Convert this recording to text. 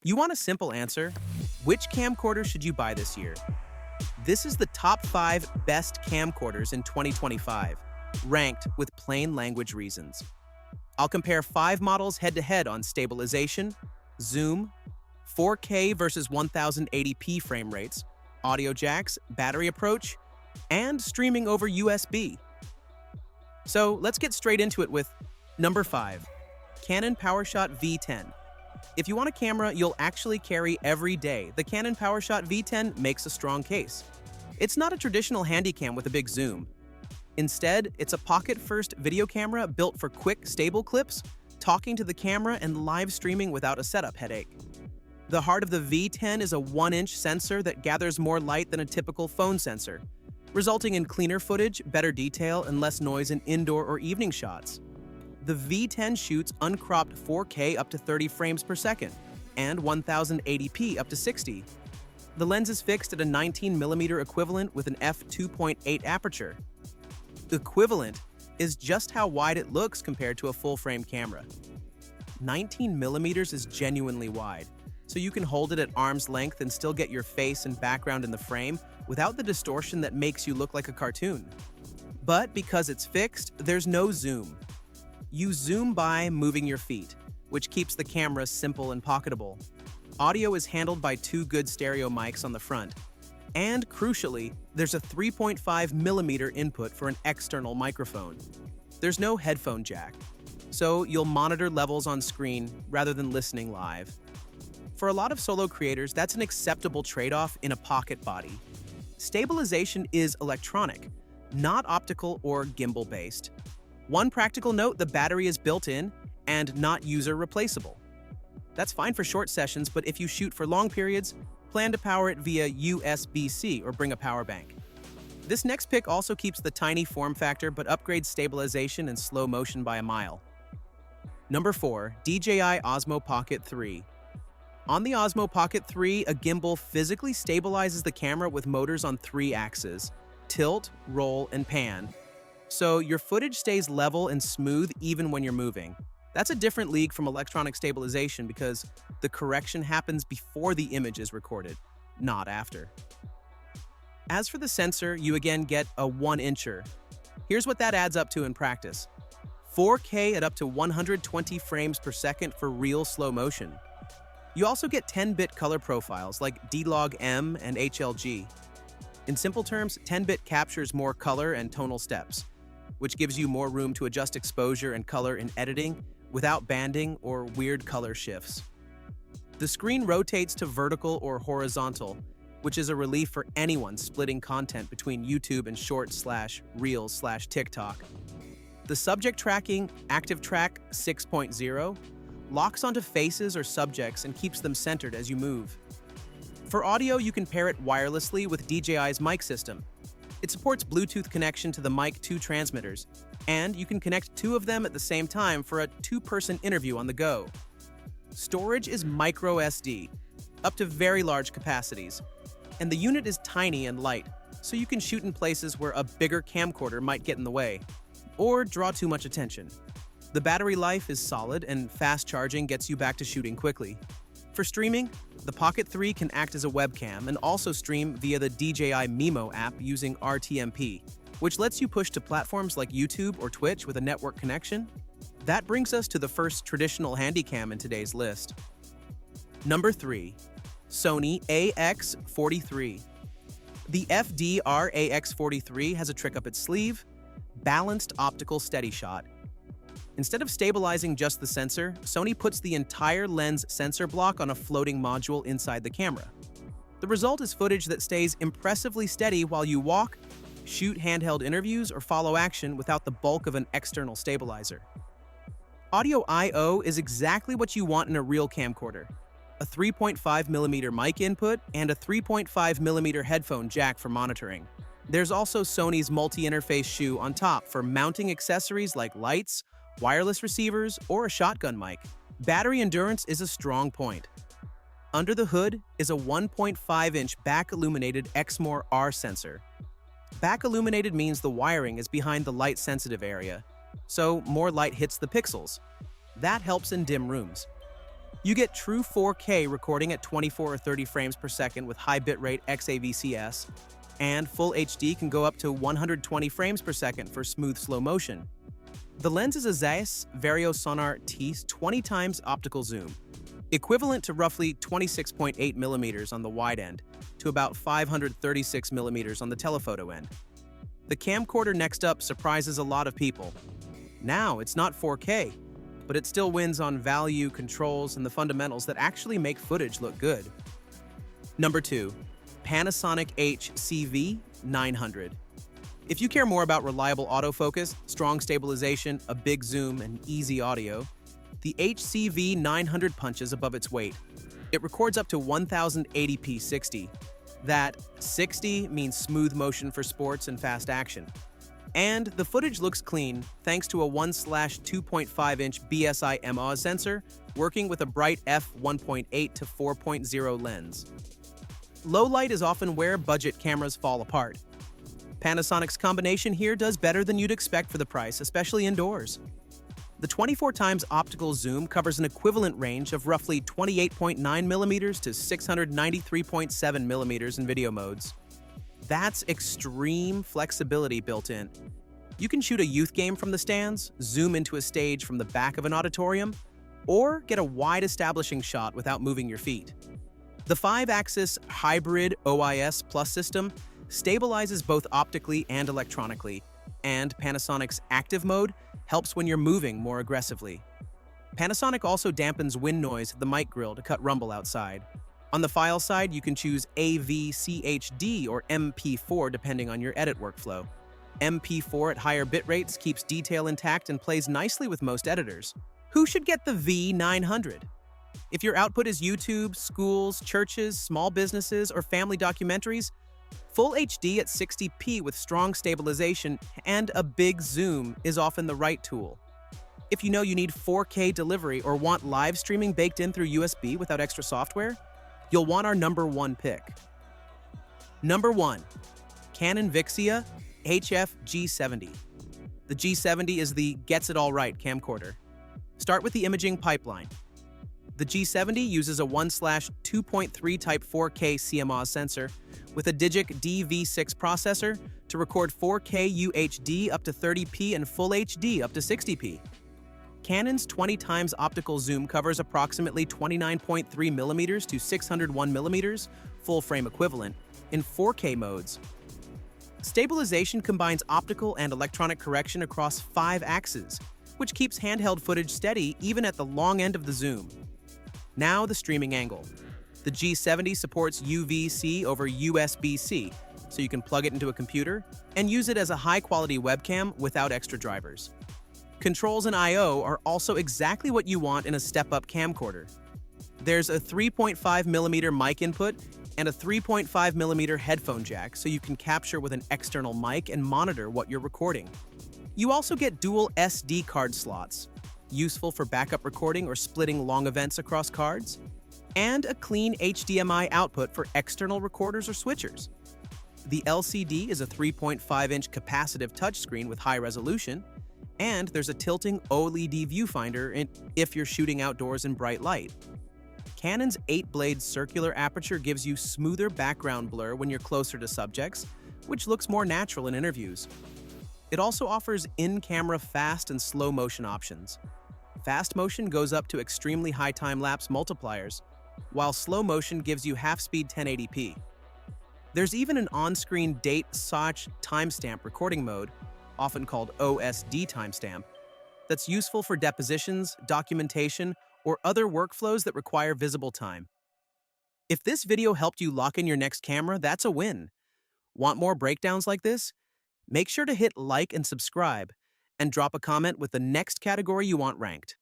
You want a simple answer? Which camcorder should you buy this year? This is the top 5 best camcorders in 2025, ranked with plain language reasons. I'll compare 5 models head-to-head on stabilization, zoom, 4K versus 1080p frame rates, audio jacks, battery approach, and streaming over USB. So let's get straight into it with number 5, Canon PowerShot V10. If you want a camera you'll actually carry every day, the Canon PowerShot V10 makes a strong case. It's not a traditional handycam with a big zoom. Instead, it's a pocket-first video camera built for quick, stable clips, talking to the camera and live streaming without a setup headache. The heart of the V10 is a 1-inch sensor that gathers more light than a typical phone sensor, resulting in cleaner footage, better detail, and less noise in indoor or evening shots. The V10 shoots uncropped 4K up to 30 frames per second and 1080p up to 60. The lens is fixed at a 19mm equivalent with an f2.8 aperture. Equivalent is just how wide it looks compared to a full-frame camera. 19mm is genuinely wide, so you can hold it at arm's length and still get your face and background in the frame without the distortion that makes you look like a cartoon. But because it's fixed, there's no zoom. You zoom by moving your feet, which keeps the camera simple and pocketable. Audio is handled by 2 good stereo mics on the front. And crucially, there's a 3.5mm input for an external microphone. There's no headphone jack, so you'll monitor levels on screen rather than listening live. For a lot of solo creators, that's an acceptable trade-off in a pocket body. Stabilization is electronic, not optical or gimbal-based. One practical note, the battery is built-in and not user-replaceable. That's fine for short sessions, but if you shoot for long periods, plan to power it via USB-C or bring a power bank. This next pick also keeps the tiny form factor but upgrades stabilization and slow motion by a mile. Number 4, DJI Osmo Pocket 3. On the Osmo Pocket 3, a gimbal physically stabilizes the camera with motors on 3 axes: tilt, roll, and pan. So your footage stays level and smooth even when you're moving. That's a different league from electronic stabilization because the correction happens before the image is recorded, not after. As for the sensor, you again get a 1-incher. Here's what that adds up to in practice: 4K at up to 120 frames per second for real slow motion. You also get 10-bit color profiles like D-Log-M and HLG. In simple terms, 10-bit captures more color and tonal steps, which gives you more room to adjust exposure and color in editing without banding or weird color shifts. The screen rotates to vertical or horizontal, which is a relief for anyone splitting content between YouTube and Short/Reels/TikTok. The subject tracking, Active Track 6.0, locks onto faces or subjects and keeps them centered as you move. For audio, you can pair it wirelessly with DJI's mic system. It supports Bluetooth connection to the Mic 2 transmitters, and you can connect 2 of them at the same time for a 2-person interview on the go. Storage is micro SD, up to very large capacities, and the unit is tiny and light, so you can shoot in places where a bigger camcorder might get in the way, or draw too much attention. The battery life is solid, and fast charging gets you back to shooting quickly. For streaming, the Pocket 3 can act as a webcam and also stream via the DJI Mimo app using RTMP, which lets you push to platforms like YouTube or Twitch with a network connection. That brings us to the first traditional handycam in today's list. Number 3, Sony AX43. The FDR-AX43 has a trick up its sleeve: balanced optical steady shot. Instead of stabilizing just the sensor, Sony puts the entire lens sensor block on a floating module inside the camera. The result is footage that stays impressively steady while you walk, shoot handheld interviews, or follow action without the bulk of an external stabilizer. Audio I/O is exactly what you want in a real camcorder: a 3.5mm mic input and a 3.5mm headphone jack for monitoring. There's also Sony's multi-interface shoe on top for mounting accessories like lights, wireless receivers, or a shotgun mic. Battery endurance is a strong point. Under the hood is a 1.5-inch back-illuminated Exmor R sensor. Back-illuminated means the wiring is behind the light-sensitive area, so more light hits the pixels. That helps in dim rooms. You get true 4K recording at 24 or 30 frames per second with high bitrate XAVCS, and Full HD can go up to 120 frames per second for smooth slow motion. The lens is a Zeiss Variosonar T 20 times optical zoom, equivalent to roughly 26.8 mm on the wide end to about 536 mm on the telephoto end. The camcorder next up surprises a lot of people. Now, it's not 4K, but it still wins on value, controls, and the fundamentals that actually make footage look good. Number 2. Panasonic HC-V900. If you care more about reliable autofocus, strong stabilization, a big zoom, and easy audio, the HC-V900 punches above its weight. It records up to 1080p 60. That 60 means smooth motion for sports and fast action. And the footage looks clean thanks to a 1/2.5-inch BSI MOS sensor working with a bright f1.8 to 4.0 lens. Low light is often where budget cameras fall apart. Panasonic's combination here does better than you'd expect for the price, especially indoors. The 24 times optical zoom covers an equivalent range of roughly 28.9 mm to 693.7 mm in video modes. That's extreme flexibility built in. You can shoot a youth game from the stands, zoom into a stage from the back of an auditorium, or get a wide establishing shot without moving your feet. The 5-axis hybrid OIS Plus system stabilizes both optically and electronically, and Panasonic's active mode helps when you're moving more aggressively. Panasonic also dampens wind noise at the mic grill to cut rumble outside. On the file side, you can choose AVCHD or MP4 depending on your edit workflow. MP4 at higher bit rates keeps detail intact and plays nicely with most editors. Who should get the V900? If your output is YouTube, schools, churches, small businesses, or family documentaries, Full HD at 60p with strong stabilization and a big zoom is often the right tool. If you know you need 4K delivery or want live streaming baked in through USB without extra software, you'll want our number 1 pick. Number 1. Canon VIXIA HF G70. The G70 is the gets-it-all-right camcorder. Start with the imaging pipeline. The G70 uses a 1/2.3 type 4K CMOS sensor with a DJI DV6 processor to record 4K UHD up to 30p and Full HD up to 60p. Canon's 20 times optical zoom covers approximately 29.3 mm to 601 mm, full frame equivalent, in 4K modes. Stabilization combines optical and electronic correction across 5 axes, which keeps handheld footage steady even at the long end of the zoom. Now the streaming angle. The G70 supports UVC over USB-C, so you can plug it into a computer and use it as a high-quality webcam without extra drivers. Controls and I/O are also exactly what you want in a step-up camcorder. There's a 3.5mm mic input and a 3.5mm headphone jack, so you can capture with an external mic and monitor what you're recording. You also get dual SD card slots, useful for backup recording or splitting long events across cards, and a clean HDMI output for external recorders or switchers. The LCD is a 3.5-inch capacitive touchscreen with high resolution, and there's a tilting OLED viewfinder if you're shooting outdoors in bright light. Canon's 8-blade circular aperture gives you smoother background blur when you're closer to subjects, which looks more natural in interviews. It also offers in-camera fast and slow motion options. Fast motion goes up to extremely high time-lapse multipliers, while slow motion gives you half-speed 1080p. There's even an on-screen date/soch timestamp recording mode, often called OSD timestamp, that's useful for depositions, documentation, or other workflows that require visible time. If this video helped you lock in your next camera, that's a win. Want more breakdowns like this? Make sure to hit like and subscribe, and drop a comment with the next category you want ranked.